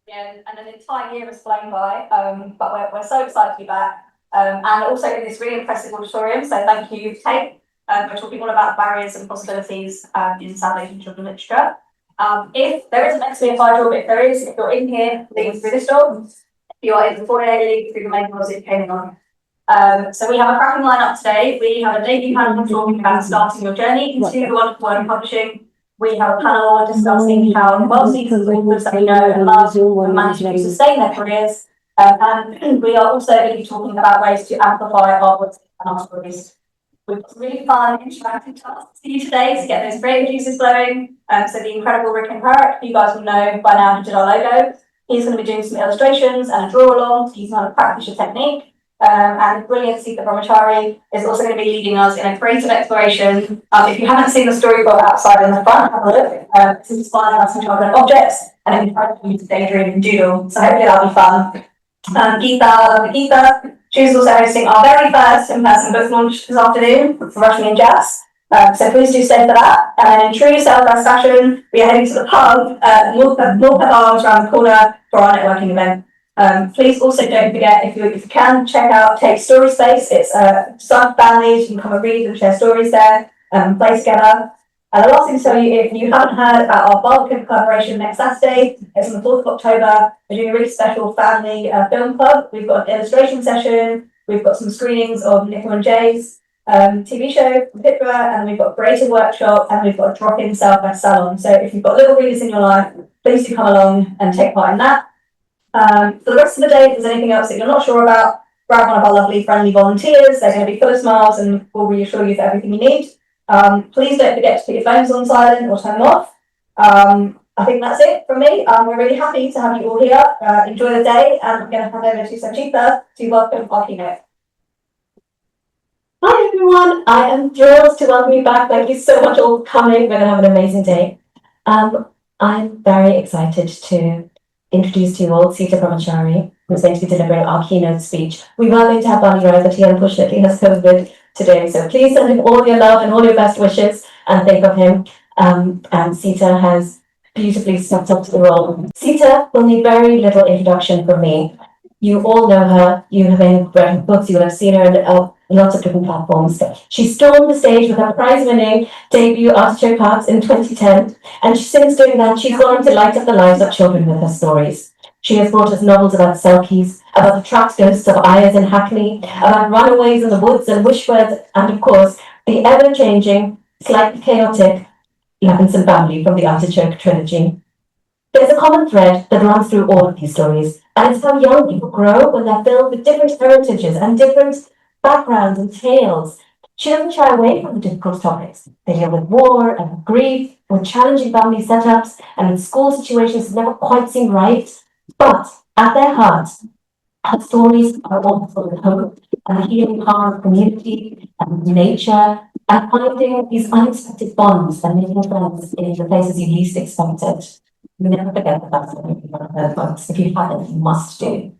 again, and an entire year has flown by, but we're so excited to be back. And also in this really impressive auditorium, so thank you, Kate, for talking all about barriers and possibilities in South Asian children's literature. If there isn't meant to be a fire door, but if there is, if you're in here, leave through this door. If you are in the foyer, leave through the main doors if you came in on. So we have a cracking lineup today. We have a debut panel talking about starting your journey into the wonderful world of publishing. We have a panel discussing how well-seasoned authors that we know and love have managed to sustain their careers. And we are also going to be talking about ways to amplify our voices and our stories. We've got some really fun, interactive tasks for you today to get those creative juices flowing. So the incredible Rick and Parrot, you guys will know by now who did our logo. He's going to be doing some illustrations and a draw-along to use how to practice your technique. And the brilliant Sita Brahmachari is also going to be leading us in a creative exploration. If you haven't seen the storyboard outside in the front, have a look. This is inspired by some children objects and encourage you to daydream and doodle. So hopefully that'll be fun. Geeta, she's also hosting our very first in-person book launch this afternoon for Rushing in Jazz. So please do stay for that. And in true SAILFEST fashion, we are heading to the pub, Morpeth Arms around the corner for our networking event. Please also don't forget, if you can, check out Take Story Space. It's designed for families. You can come and read and share stories there, play together. And the last thing to tell you, if you haven't heard about our Barbican collaboration next Saturday, it's on the 4th of October. We're doing a really special family film club. We've got an illustration session. We've got some screenings of Nickel and Jay's TV show from Pittsburgh, and we've got a creative workshop, and we've got a drop-in SAILFEST salon. So if you've got little readers in your life, please do come along and take part in that. For the rest of the day, if there's anything else that you're not sure about, grab one of our lovely friendly volunteers. They're going to be full of smiles and will reassure you of everything you need. Please don't forget to put your phones on silent or turn them off. I think that's it from me. We're really happy to have you all here. Enjoy the day, and I'm going to hand over to Sanjeeva to welcome our keynote. Hi everyone, I am thrilled to welcome you back. Thank you so much all for coming. We're going to have an amazing day. I'm very excited to introduce to you all Sita Brahmachari, who's going to be delivering our keynote speech. We were going to have Barney Roy, but he unfortunately has COVID today. So please send him all your love and all your best wishes and think of him. And Sita has beautifully stepped up to the role. Sita will need very little introduction from me. You all know her. You have read her books. You will have seen her in lots of different platforms. She stormed the stage with her prize-winning debut Artichoke Hearts in 2010, and since doing that, she's gone on to light up the lives of children with her stories. She has brought us novels about selkies, about the trapped ghosts of Ayers and Hackney, about runaways in the woods and wishbirds, and of course, the ever-changing, slightly chaotic Levinson family from the Artichoke trilogy. There's a common thread that runs through all of these stories, and it's how young people grow when they're filled with different heritages and different backgrounds and tales. She doesn't shy away from the difficult topics. They deal with war and grief, with challenging family setups, and with school situations that never quite seem right. But at their hearts, her stories are all full of hope and the healing power of community and nature, and finding these unexpected bonds and making friends in the places you least expect it. You never forget that that's one of her books. If you haven't, you must do.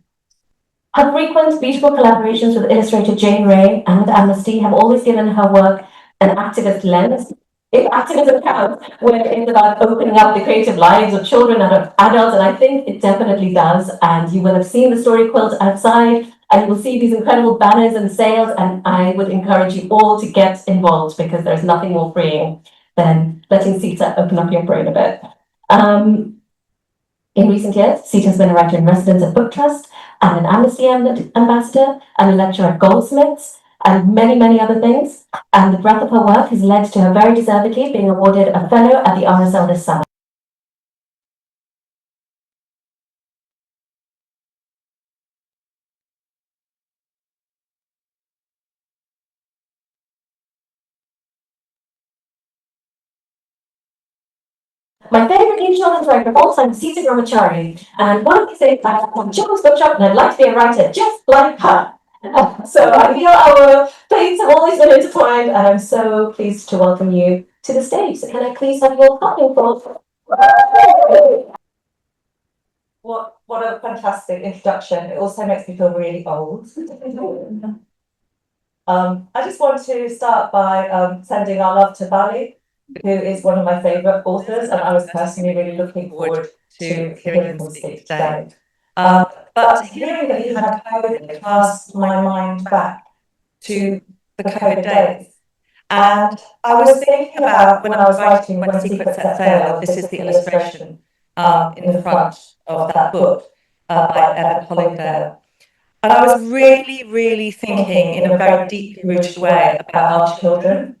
Her frequent, beautiful collaborations with illustrator Jane Ray and with Amnesty have always given her work an activist lens. If activism counts, where it's about opening up the creative lives of children and of adults, and I think it definitely does. And you will have seen the story quilt outside, and you will see these incredible banners and sales, and I would encourage you all to get involved, because there's nothing more freeing than letting Sita open up your brain a bit. In recent years, Sita has been a writer in residence at Book Trust and an Amnesty ambassador and a lecturer at Goldsmiths and many, many other things. And the breadth of her work has led to her very deservedly being awarded a fellow at the RSL this summer. My favourite new children's writer of all time is Sita Brahmachari, and one of these days I have a children's bookshop and I'd like to be a writer just like her. So I feel our fates have always been intertwined, and I'm so pleased to welcome you to the stage. So can I please have your clapping for? What a fantastic introduction. It also makes me feel really old. I just want to start by sending our love to Bali. who is one of my favourite authors, and I was personally really looking forward to hearing him speak today. But hearing that he had COVID cast my mind back to the COVID days. And I was thinking about when I was writing When Secrets Set Sail, this is the illustration in the front of that book by Evan Hollingdale. And I was really, really thinking in a very deeply rooted way about our children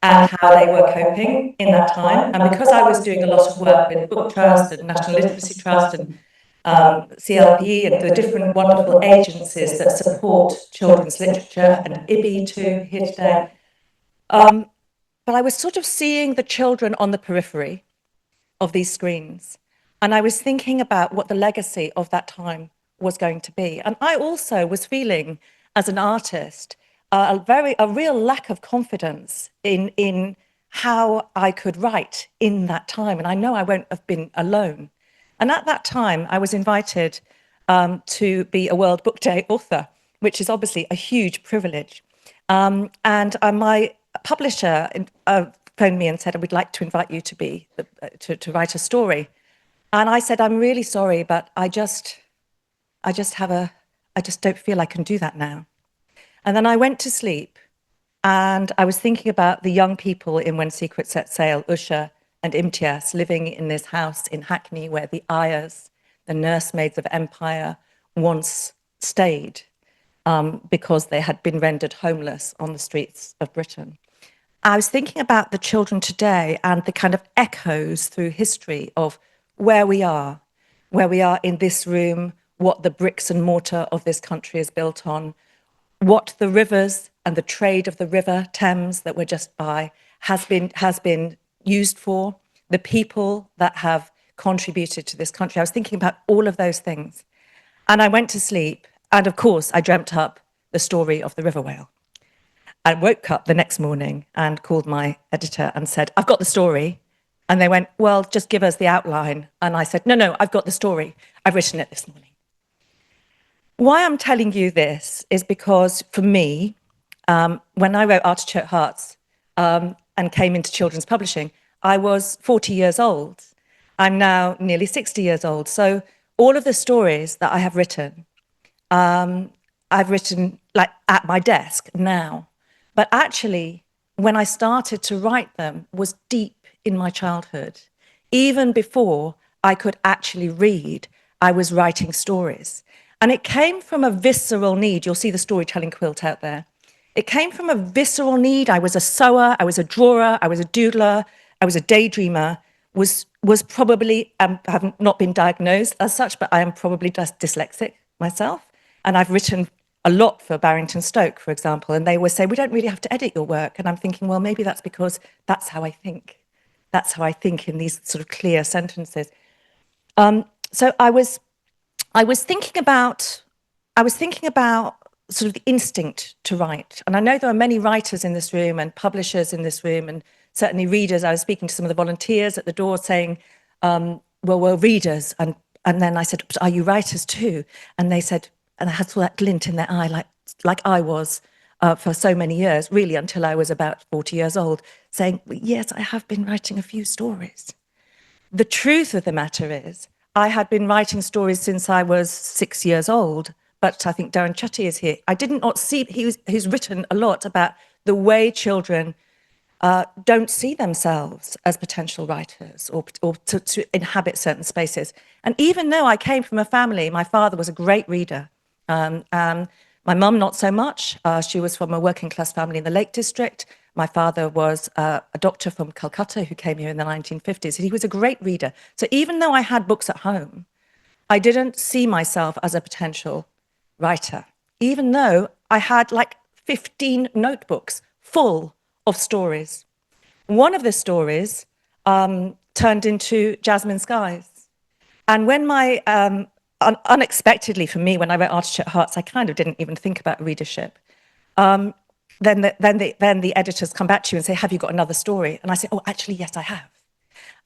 and how they were coping in that time. And because I was doing a lot of work with Book Trust and National Literacy Trust and CLP and the different wonderful agencies that support children's literature, and IBI too, here today. But I was sort of seeing the children on the periphery of these screens. And I was thinking about what the legacy of that time was going to be. And I also was feeling, as an artist, a real lack of confidence in how I could write in that time. And I know I won't have been alone. And at that time, I was invited to be a World Book Day author, which is obviously a huge privilege. And my publisher phoned me and said, "We'd like to invite you to write a story." And I said, "I'm really sorry, but I just don't feel I can do that now." And then I went to sleep, and I was thinking about the young people in When Secrets Set Sail, Usha and Imtiaz, living in this house in Hackney where the ayahs, the nursemaids of empire, once stayed because they had been rendered homeless on the streets of Britain. I was thinking about the children today and the kind of echoes through history of where we are in this room, what the bricks and mortar of this country is built on, what the rivers and the trade of the River Thames that we're just by has been used for, the people that have contributed to this country. I was thinking about all of those things. And I went to sleep, and of course, I dreamt up the story of the river whale. I woke up the next morning and called my editor and said, "I've got the story." And they went, "Well, just give us the outline." And I said, No, I've got the story. I've written it this morning. Why I'm telling you this is because for me, when I wrote Artichoke Hearts and came into children's publishing, I was 40 years old. I'm now nearly 60 years old. So all of the stories that I have written, I've written like at my desk now. But actually, when I started to write them was deep in my childhood. Even before I could actually read, I was writing stories. And it came from a visceral need. You'll see the storytelling quilt out there. It came from a visceral need. I was a sewer, I was a drawer, I was a doodler, I was a daydreamer, was probably, have not been diagnosed as such, but I am probably just dyslexic myself. And I've written a lot for Barrington Stoke, for example, and they always say, "We don't really have to edit your work." And I'm thinking, well, maybe that's because that's how I think. That's how I think in these sort of clear sentences. So I was thinking about sort of the instinct to write. And I know there are many writers in this room and publishers in this room and certainly readers. I was speaking to some of the volunteers at the door saying, well, we're readers. And then I said, "But are you writers too?" And they said, and I had saw that glint in their eye, like I was for so many years, really until I was about 40 years old, saying, "Yes, I have been writing a few stories." The truth of the matter is, I had been writing stories since I was 6 years old, but I think Darren Chetty is here. I did not see, he's written a lot about the way children don't see themselves as potential writers or to inhabit certain spaces. And even though I came from a family, my father was a great reader. My mum, not so much. She was from a working class family in the Lake District. My father was a doctor from Calcutta who came here in the 1950s. He was a great reader. So even though I had books at home, I didn't see myself as a potential writer, even though I had like 15 notebooks full of stories. One of the stories turned into Jasmine Skies. And when my unexpectedly for me, when I wrote Artichoke Hearts, I kind of didn't even think about readership. Then the editors come back to you and say, "Have you got another story?" And I say, "Oh, actually, yes, I have."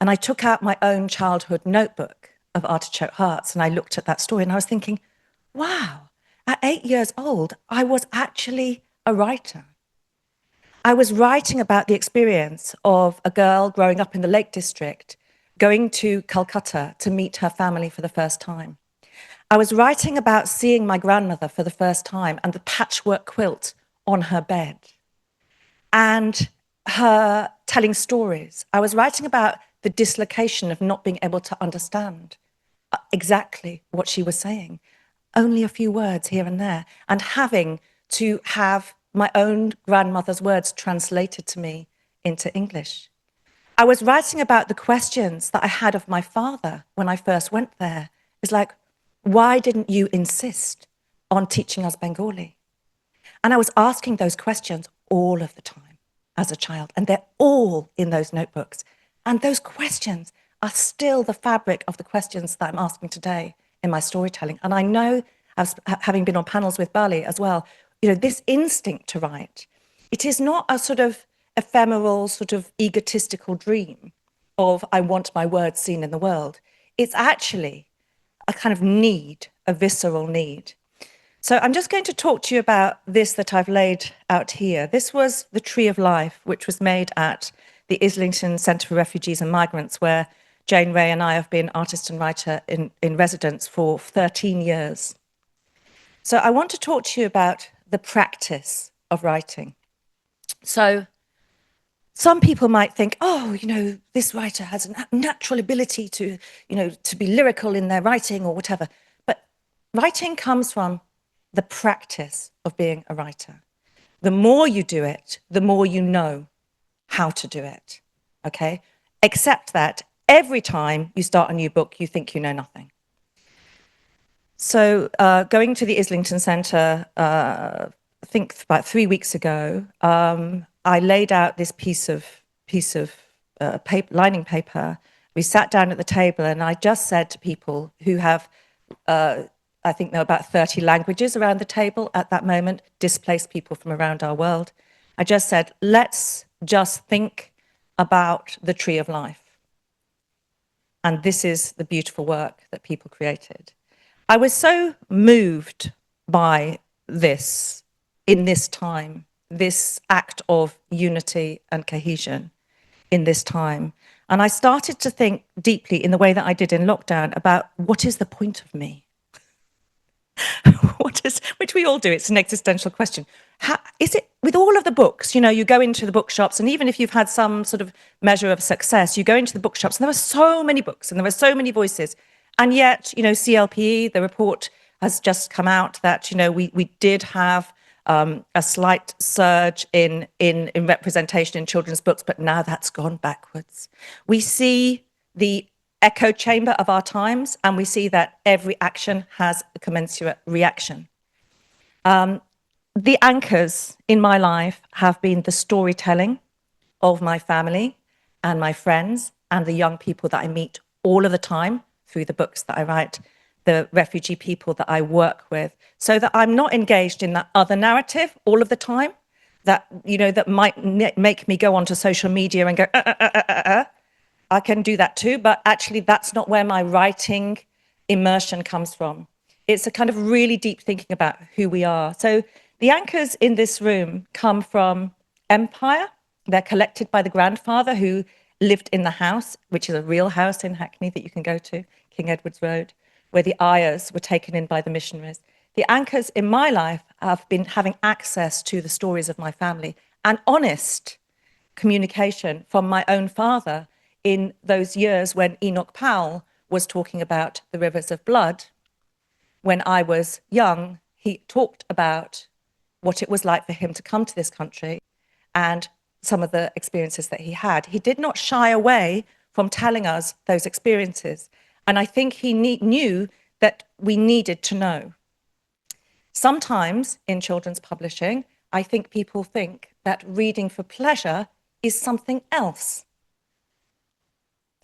And I took out my own childhood notebook of Artichoke Hearts and I looked at that story and I was thinking, wow, at 8 years old, I was actually a writer. I was writing about the experience of a girl growing up in the Lake District, going to Calcutta to meet her family for the first time. I was writing about seeing my grandmother for the first time and the patchwork quilt on her bed, and her telling stories. I was writing about the dislocation of not being able to understand exactly what she was saying, only a few words here and there, and having to have my own grandmother's words translated to me into English. I was writing about the questions that I had of my father when I first went there. It's like, why didn't you insist on teaching us Bengali? And I was asking those questions all of the time as a child, and they're all in those notebooks. And those questions are still the fabric of the questions that I'm asking today in my storytelling. And I know, having been on panels with Bali as well, this instinct to write, it is not a sort of ephemeral, sort of egotistical dream of I want my words seen in the world. It's actually a kind of need, a visceral need. So I'm just going to talk to you about this that I've laid out here. This was the Tree of Life, which was made at the Islington Centre for Refugees and Migrants, where Jane Ray and I have been artist and writer in residence for 13 years. So I want to talk to you about the practice of writing. So some people might think, oh, this writer has a natural ability to, to be lyrical in their writing or whatever. But writing comes from the practice of being a writer. The more you do it, the more you know how to do it, okay? Except that every time you start a new book, you think you know nothing. So going to the Islington Centre, I think about 3 weeks ago, I laid out this piece of paper, lining paper. We sat down at the table and I just said to people who have, I think there were about 30 languages around the table at that moment, displaced people from around our world. I just said, let's just think about the Tree of Life. And this is the beautiful work that people created. I was so moved by this in this time, this act of unity and cohesion in this time. And I started to think deeply in the way that I did in lockdown about what is the point of me? Which we all do, it's an existential question. How, is it, with all of the books, you go into the bookshops, and even if you've had some sort of measure of success, you go into the bookshops, and there are so many books, and there are so many voices. And yet, CLPE, the report has just come out that, we did have a slight surge in representation in children's books, but now that's gone backwards. We see the echo chamber of our times, and we see that every action has a commensurate reaction. The anchors in my life have been the storytelling of my family and my friends and the young people that I meet all of the time through the books that I write, the refugee people that I work with, so that I'm not engaged in that other narrative all of the time that, that might make me go onto social media and go, I can do that too, but actually that's not where my writing immersion comes from. It's a kind of really deep thinking about who we are. So the anchors in this room come from empire. They're collected by the grandfather who lived in the house, which is a real house in Hackney that you can go to, King Edward's Road, where the ayahs were taken in by the missionaries. The anchors in my life have been having access to the stories of my family and honest communication from my own father in those years when Enoch Powell was talking about the rivers of blood. When I was young, he talked about what it was like for him to come to this country and some of the experiences that he had. He did not shy away from telling us those experiences. And I think he knew that we needed to know. Sometimes in children's publishing, I think people think that reading for pleasure is something else.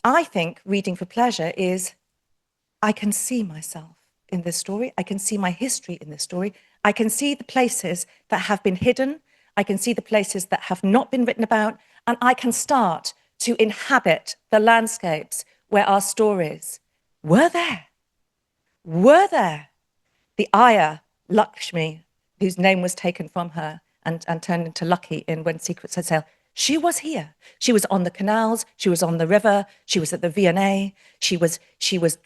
I think reading for pleasure is, I can see myself in this story. I can see my history in this story. I can see the places that have been hidden. I can see the places that have not been written about. And I can start to inhabit the landscapes where our stories were there. The ayah, Lakshmi, whose name was taken from her, and turned into Lucky in When Secrets Set Sail. She was here. She was on the canals. She was on the river. She was at the V&A. She was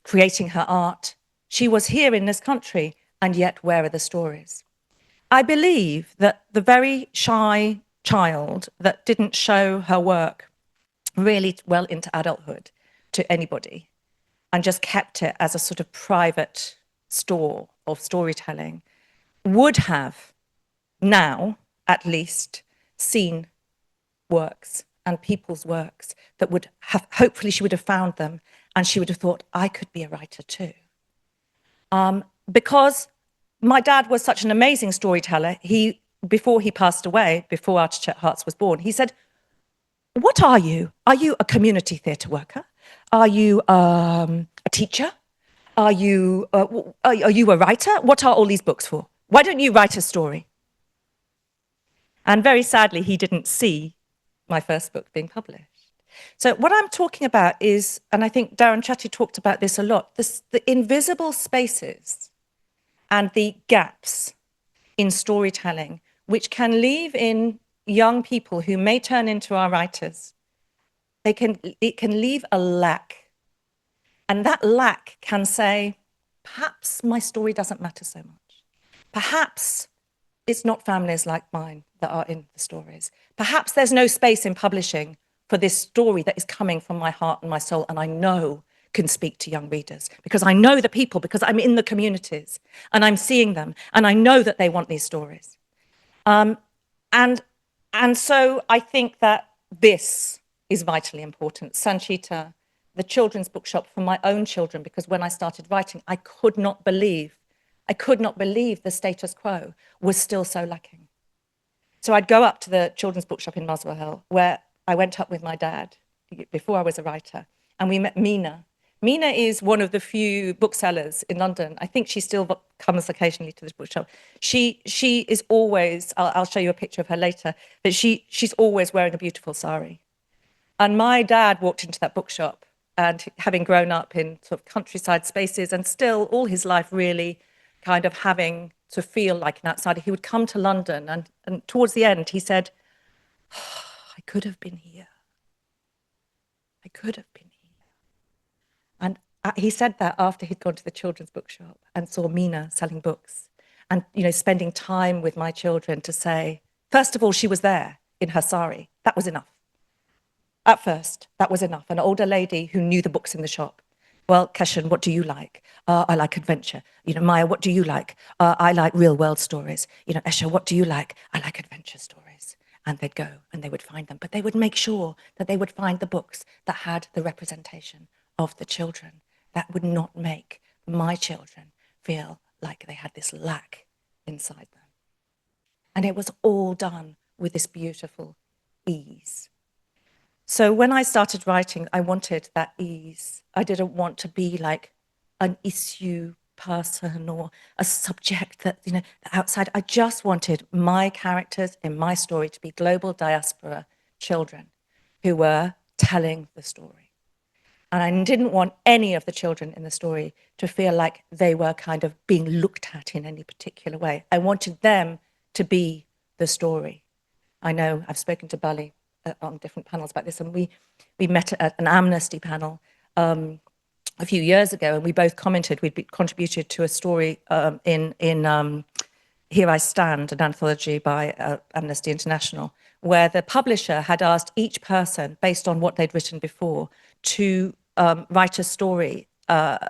creating her art. She was here in this country, and yet where are the stories? I believe that the very shy child that didn't show her work really well into adulthood to anybody and just kept it as a sort of private store of storytelling would have now at least seen works and people's works that would have, hopefully she would have found them and she would have thought, I could be a writer too. Because my dad was such an amazing storyteller, before he passed away, before Architect Hearts was born, he said, what are you? Are you a community theatre worker? Are you a teacher? Are you a writer? What are all these books for? Why don't you write a story? And very sadly, he didn't see my first book being published. So what I'm talking about is, and I think Darren Chatty talked about this a lot, the invisible spaces and the gaps in storytelling, which can leave in young people who may turn into our writers. It can leave a lack. And that lack can say, perhaps my story doesn't matter so much. Perhaps it's not families like mine that are in the stories. Perhaps there's no space in publishing for this story that is coming from my heart and my soul, and I know can speak to young readers because I know the people, because I'm in the communities and I'm seeing them and I know that they want these stories. And so I think that this is vitally important. Sanchita, the children's bookshop for my own children, because when I started writing, I could not believe the status quo was still so lacking. So I'd go up to the children's bookshop in Muswell Hill, where I went up with my dad before I was a writer, and we met Mina. Mina is one of the few booksellers in London. I think she still comes occasionally to this bookshop. She is always, I'll show you a picture of her later, but she's always wearing a beautiful sari. And my dad walked into that bookshop, and having grown up in sort of countryside spaces and still all his life really kind of having to feel like an outsider, he would come to London, and towards the end he said, oh, I could have been here. I could have been here. And he said that after he'd gone to the children's bookshop and saw Mina selling books and, you know, spending time with my children to say, first of all, she was there in her sari. That was enough. At first, that was enough. An older lady who knew the books in the shop. Well, Keshan, what do you like? I like adventure. You know, Maya, what do you like? I like real world stories. You know, Esha, what do you like? I like adventure stories. And they'd go and they would find them. But they would make sure that they would find the books that had the representation of the children, that would not make my children feel like they had this lack inside them. And it was all done with this beautiful ease. So when I started writing, I wanted that ease. I didn't want to be like an issue person or a subject that, you know, outside. I just wanted my characters in my story to be global diaspora children who were telling the story. And I didn't want any of the children in the story to feel like they were kind of being looked at in any particular way. I wanted them to be the story. I know I've spoken to Bali on different panels about this, and we met at an Amnesty panel a few years ago, and we both commented we'd contributed to a story in Here I Stand, an anthology by Amnesty International, where the publisher had asked each person, based on what they'd written before, to write a story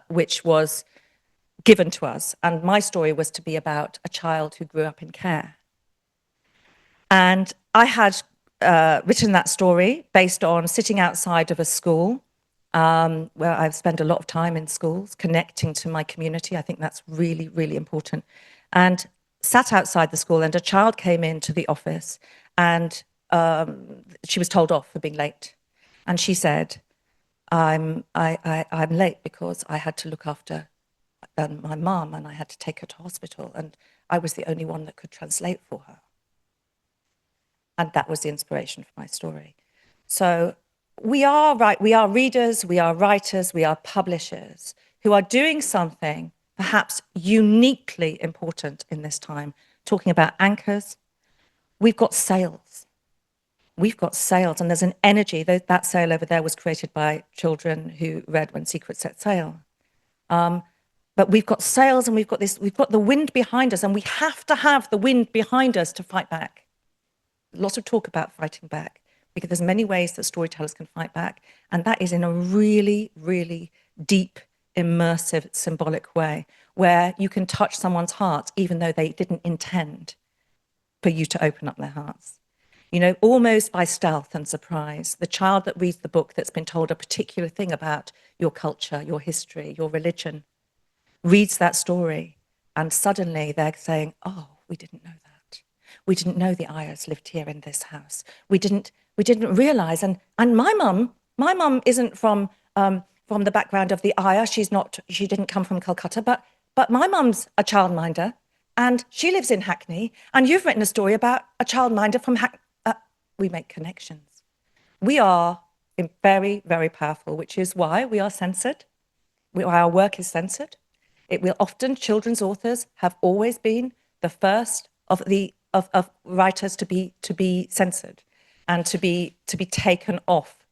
which was given to us. And my story was to be about a child who grew up in care. And I had written that story based on sitting outside of a school where I've spent a lot of time in schools, connecting to my community. I think that's really, really important. And sat outside the school, and a child came into the office, and she was told off for being late. And she said, I'm late because I had to look after my mum, and I had to take her to hospital, and I was the only one that could translate for her. And that was the inspiration for my story. So we are readers, we are writers, we are publishers who are doing something perhaps uniquely important in this time, talking about anchors, we've got sails. We've got sails, and there's an energy. That sail over there was created by children who read When Secrets Set Sail. But we've got sails, and we've got the wind behind us, and we have to have the wind behind us to fight back. Lots of talk about fighting back, because there's many ways that storytellers can fight back, and that is in a really, really deep, immersive, symbolic way, where you can touch someone's heart, even though they didn't intend for you to open up their hearts. Almost by stealth and surprise, the child that reads the book that's been told a particular thing about your culture, your history, your religion, reads that story, and suddenly they're saying, oh, we didn't know that. We didn't know the Ayers lived here in this house. We didn't realize. And my mum isn't from the background of the Ayer. She didn't come from Calcutta, but my mum's a childminder, and she lives in Hackney, and you've written a story about a childminder from Hackney. We make connections. We are very, very powerful, which is why we are censored, why our work is censored. It will often, children's authors have always been the first of writers to be censored and to be taken off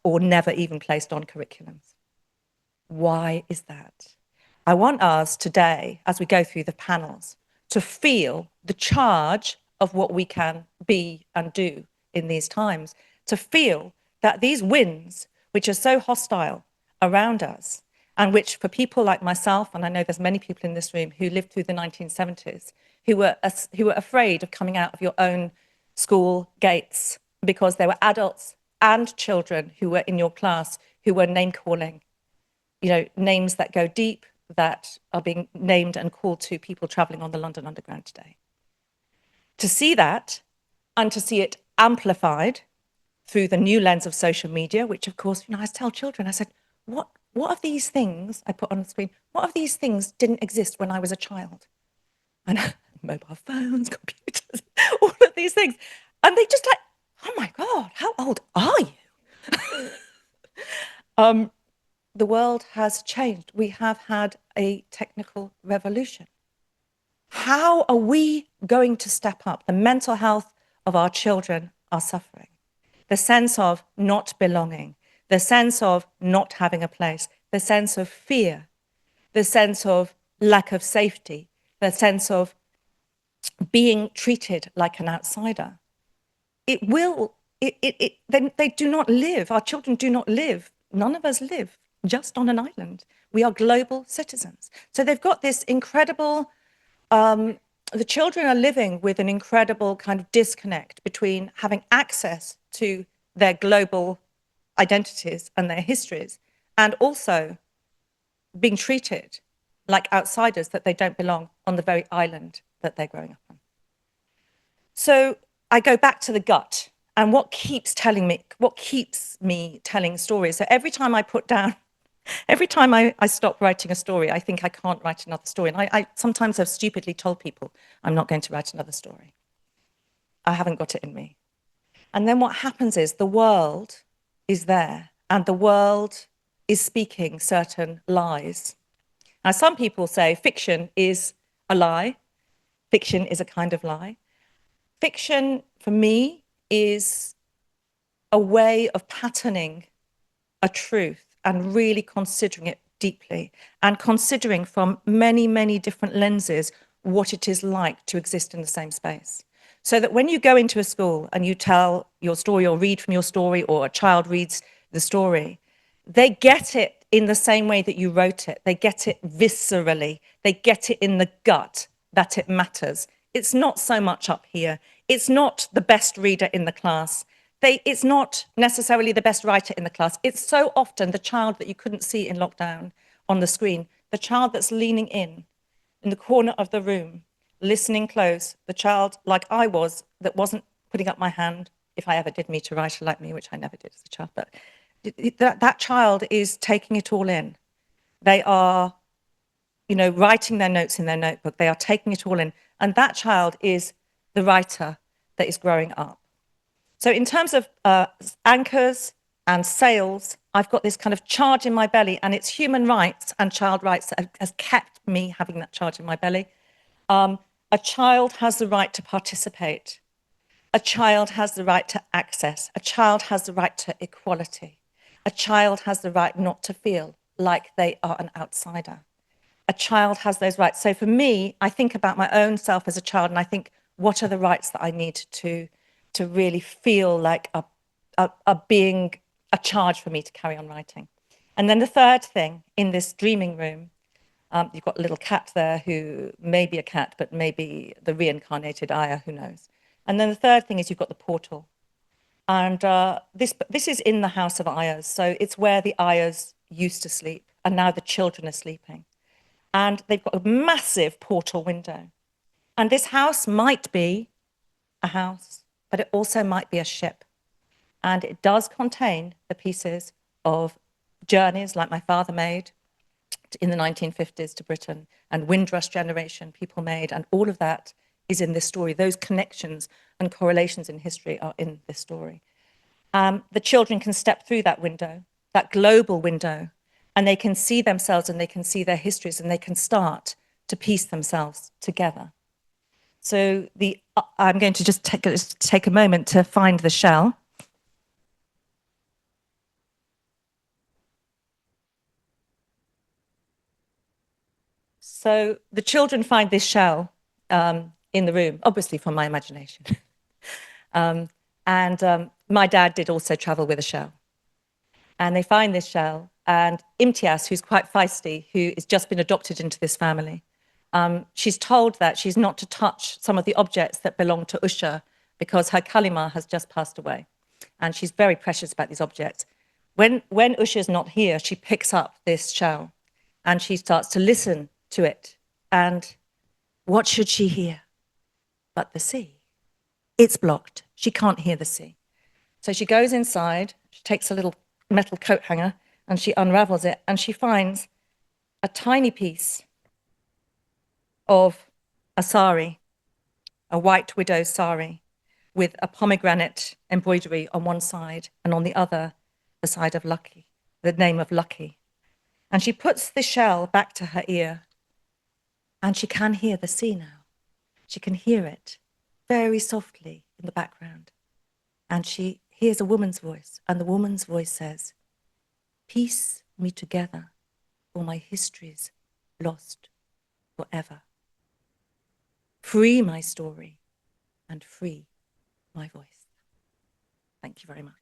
or never even placed on curriculums. Why is that? I want us today, as we go through the panels, to feel the charge of what we can be and do in these times, to feel that these winds, which are so hostile around us, and which for people like myself, and I know there's many people in this room who lived through the 1970s, who were afraid of coming out of your own school gates because there were adults and children who were in your class who were name calling, names that go deep, that are being named and called to people traveling on the London Underground today. To see that, and to see it amplified through the new lens of social media, which of course, I tell children, I said, what of these things I put on the screen, what of these things didn't exist when I was a child? And mobile phones, computers, all of these things. And they just oh my God, how old are you? The world has changed. We have had a technical revolution. How are we going to step up? The mental health of our children are suffering. The sense of not belonging, the sense of not having a place, the sense of fear, the sense of lack of safety, the sense of being treated like an outsider. They do not live, our children do not live, none of us live just on an island. We are global citizens. So they've got this incredible, the children are living with an incredible kind of disconnect between having access to their global identities and their histories, and also being treated like outsiders, that they don't belong on the very island that they're growing up on. So I go back to the gut and what keeps me telling stories. So every time I stop writing a story, I think I can't write another story. And I sometimes have stupidly told people I'm not going to write another story. I haven't got it in me. And then what happens is the world is there, and the world is speaking certain lies. Now, some people say fiction is a lie. Fiction is a kind of lie. Fiction, for me, is a way of patterning a truth and really considering it deeply, and considering from many, many different lenses what it is like to exist in the same space. So that when you go into a school and you tell your story or read from your story, or a child reads the story, they get it in the same way that you wrote it. They get it viscerally. They get it in the gut that it matters. It's not so much up here. It's not the best reader in the class. It's not necessarily the best writer in the class. It's so often the child that you couldn't see in lockdown on the screen, the child that's leaning in the corner of the room, listening close, the child like I was, that wasn't putting up my hand if I ever did meet a writer like me, which I never did as a child, but that child is taking it all in. They are, writing their notes in their notebook. They are taking it all in. And that child is the writer that is growing up. So in terms of anchors and sails, I've got this kind of charge in my belly, and it's human rights and child rights that has kept me having that charge in my belly. A child has the right to participate A child has the right to access. A child has the right to equality. A child has the right not to feel like they are an outsider. A child has those rights. So for me, I think about my own self as a child, and I think, what are the rights that I need to really feel like are being a charge for me to carry on writing? And then the third thing, in this dreaming room, you've got a little cat there who may be a cat, but maybe the reincarnated Aya, who knows? And then the third thing is you've got the portal. And this is in the house of Ayahs. So it's where the Ayahs used to sleep, and now the children are sleeping. And they've got a massive portal window. And this house might be a house, but it also might be a ship. And it does contain the pieces of journeys like my father made in the 1950s to Britain, and Windrush generation people made, and all of that is in this story. Those connections and correlations in history are in this story. The children can step through that window, that global window, and they can see themselves and they can see their histories and they can start to piece themselves together. So I'm going to just take a moment to find the shell. So the children find this shell in the room, obviously from my imagination. My dad did also travel with a shell. And they find this shell, and Imtiaz, who's quite feisty, who has just been adopted into this family, she's told that she's not to touch some of the objects that belong to Usha because her Kalima has just passed away. And she's very precious about these objects. When Usha's not here, she picks up this shell and she starts to listen to it. And what should she hear but the sea? It's blocked. She can't hear the sea. So she goes inside, she takes a little metal coat hanger and she unravels it, and she finds a tiny piece of a sari, a white widow's sari, with a pomegranate embroidery on one side, and on the other, the side of Lucky, the name of Lucky. And she puts the shell back to her ear, and she can hear the sea now. She can hear it very softly in the background. And she hears a woman's voice, and the woman's voice says, "Piece me together, for my history's lost forever. Free my story and free my voice." Thank you very much.